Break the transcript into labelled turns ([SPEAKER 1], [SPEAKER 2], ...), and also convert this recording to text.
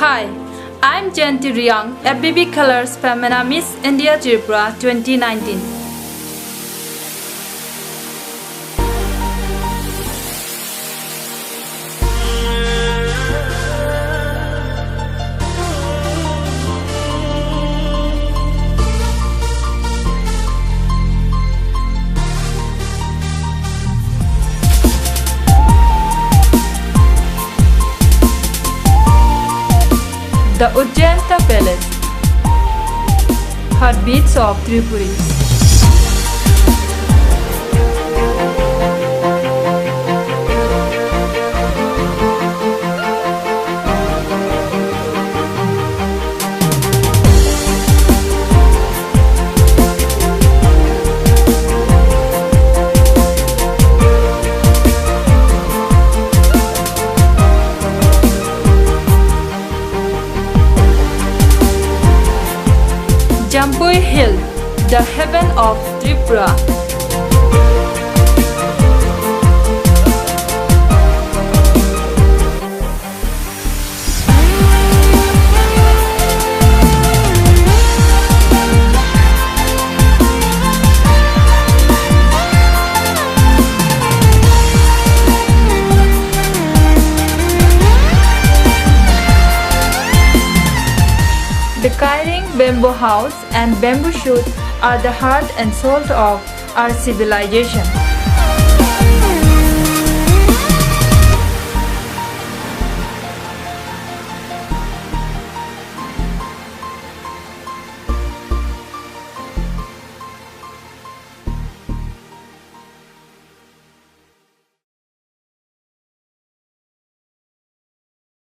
[SPEAKER 1] Hi, I'm Jayanti Riyang, FBB Colors Femina Miss India Tripura 2019. The Ujjanta Palace, Heartbeats of Tripuris. Jambui Hill, the heaven of Tripura. The Kairing bamboo house and bamboo shoot are the heart and soul of our civilization.